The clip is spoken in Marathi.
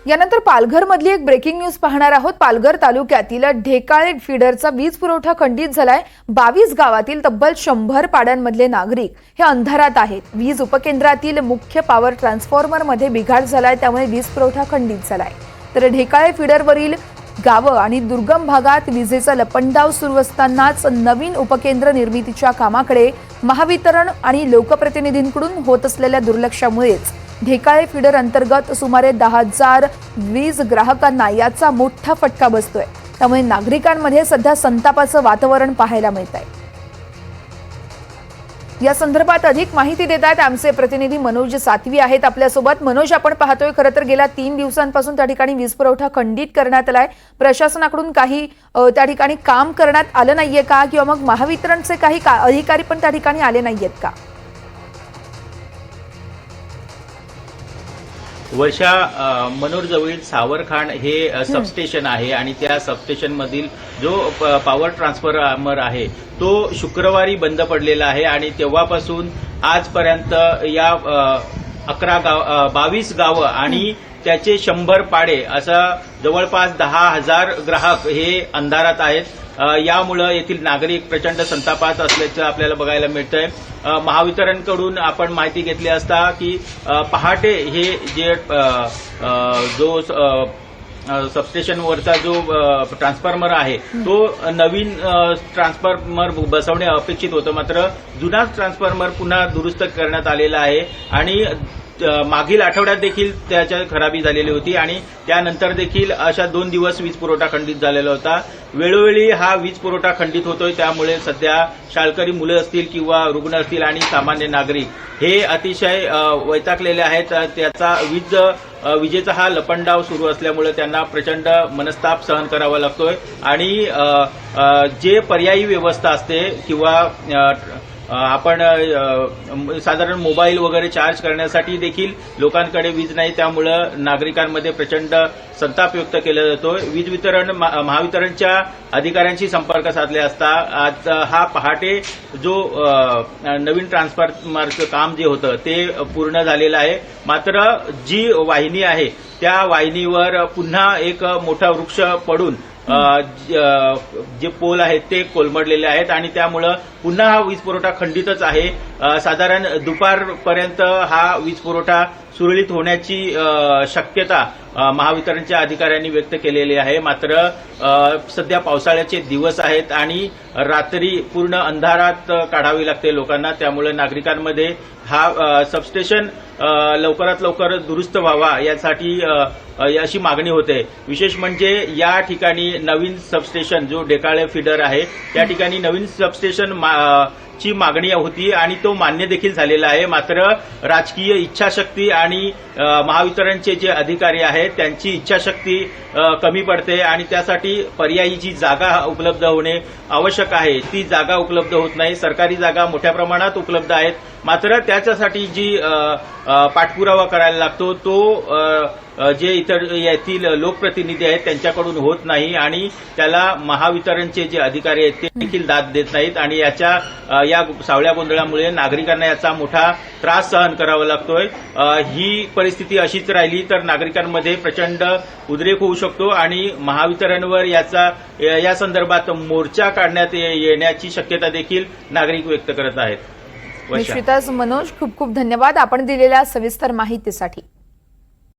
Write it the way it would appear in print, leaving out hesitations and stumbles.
यानंतर पालघरमधली एक ब्रेकिंग न्यूज पाहणार आहोत। पालघर तालुक्यातील ढेकाळे फीडरचा वीज पुरवठा खंडित झालाय। 22 गावातील तब्बल 100 पाड्यांमधले नागरिक हे अंधारात आहेत। वीज उपकेंद्रातील मुख्य पॉवर ट्रान्सफॉर्मर मध्ये बिघाड झालाय, त्यामुळे वीज पुरवठा खंडित झालाय। तर ढेकाळे फीडरवरील गावं आणि दुर्गम भागात विजेचा लपंडाव सुरू असतानाच नवीन उपकेंद्र निर्मितीच्या कामाकडे महावितरण आणि लोकप्रतिनिधींकडून होत असलेल्या दुर्लक्षामुळेच ढेकाळे फीडर अंतर्गत सुमारे 10,000 वीज ग्राहकांना याचा मोठा फटका बसतोय। त्यामुळे नागरिकांमध्ये सध्या संतापाचं वातावरण पाहायला मिळत आहे। या संदर्भात अधिक माहिती देत आहेत आमचे प्रतिनिधी मनोज सातवी आहेत आपल्यासोबत। मनोज, आपण पाहतोय खरं तर गेल्या 3 दिवसांपासून त्या ठिकाणी वीज पुरवठा खंडित करण्यात आलाय। प्रशासनाकडून काही त्या ठिकाणी काम करण्यात आलं नाहीये का, किंवा मग महावितरणचे काही अधिकारी पण त्या ठिकाणी आले नाहीयेत का? वर्षा, मनोर जवळील सावरखांड हे सबस्टेशन आहे आणि त्या सबस्टेशन मधील जो पॉवर ट्रान्सफॉर्मर आहे तो शुक्रवारी बंद पडलेला आहे आणि तेव्हापासून आजपर्यंत या 22 गावं आणि त्याचे 100 पाडे असं जवळपास 10,000 ग्राहक हे अंधारात आहेत। यामुळे येथील नागरिक प्रचंड संतापात असल्याचं आपल्याला बघायला मिळतंय। महावितरणकडून आपण माहिती घेतली असता की पहाटे हे जे जो सबस्टेशनवरचा जो ट्रान्सफॉर्मर आहे तो नवीन ट्रान्सफॉर्मर बसवणे अपेक्षित होतं, मात्र जुनाच ट्रान्सफॉर्मर पुन्हा दुरुस्त करण्यात आलेला आहे आणि मागील आठवड्यात देखील त्याच्या खराबी झालेली होती आणि त्यानंतर देखील अशा 2 दिवस वीज पुरवठा खंडित झालेला होता। वेळोवेळी हा वीज पुरवठा खंडित होतोय, त्यामुळे सध्या शाळकरी मुलं असतील किंवा रुग्ण असतील आणि सामान्य नागरिक हे अतिशय वैतागलेले आहेत। त्याचा विजेचा हा लपंडाव सुरू असल्यामुळे त्यांना प्रचंड मनस्ताप सहन करावा लागतोय आणि जे पर्यायी व्यवस्था असते किंवा आपण साधारण मोबाईल वगैरे चार्ज करण्यासाठी देखील लोकांकडे वीज नाही, त्यामुळं नागरिकांमध्ये प्रचंड संताप व्यक्त केला जातो। वीज वितरण महावितरणच्या अधिकाऱ्यांशी संपर्क साधले असता आज हा पहाटे जो नवीन ट्रान्सफॉर्मरचं काम जे होतं ते पूर्ण झालेलं आहे, मात्र जी वाहिनी आहे त्या वाहिनीवर पुन्हा एक मोठा वृक्ष पडून जे पोल आहेत ते कोलमडलेले आहेत आणि त्यामुळं पुन्हा हा वीज पुरवठा खंडितच आहे। साधारण दुपारपर्यंत हा वीज पुरवठा सुरळीत होण्याची शक्यता महावितरणच्या अधिकाऱ्यांनी व्यक्त केलेली आहे, मात्र सध्या पावसाळ्याचे दिवस आहेत आणि रात्री पूर्ण अंधारात काढावी लागते लोकांना, त्यामुळे नागरिकांमध्ये हा सबस्टेशन लवकरात लवकर दुरुस्त व्हावा यासाठी अशी मागणी होते। विशेष म्हणजे या ठिकाणी नवीन सबस्टेशन जो ढेकाळे फीडर आहे त्या ठिकाणी नवीन सबस्टेशन ची मागणी होती आणि तो मान्य देखील झालेला आहे, मात्र राजकीय इच्छाशक्ती आणि महावितरणचे जे अधिकारी आहेत त्यांची इच्छाशक्ती कमी पडते आणि त्यासाठी पर्यायी जी जागा उपलब्ध होणे आवश्यक आहे ती जागा उपलब्ध होत नाही। सरकारी जागा मोठ्या प्रमाणात उपलब्ध आहेत, मात्र त्याच्यासाठी जी पाठपुरावा करायला लागतो तो जे इतर येथील लोकप्रतिनिधी आहेत त्यांच्याकडून होत नाही आणि त्याला महावितरणचे जे अधिकारी आहेत ते देखील दाद देत नाहीत आणि या सावळ्या गोंधळामुळे नागरिकांना याचा मोठा त्रास सहन करावा लागतोय। ही परिस्थिती अशीच राहिली तर नागरिकांमध्ये प्रचंड उद्रेक होऊ शकतो आणि महावितरणवर या संदर्भात मोर्चा काढण्यात येण्याची शक्यता देखील नागरिक व्यक्त करत आहेत। निश्चितच मनोज, खूप खूप धन्यवाद आपण दिलेल्या सविस्तर माहितीसाठी।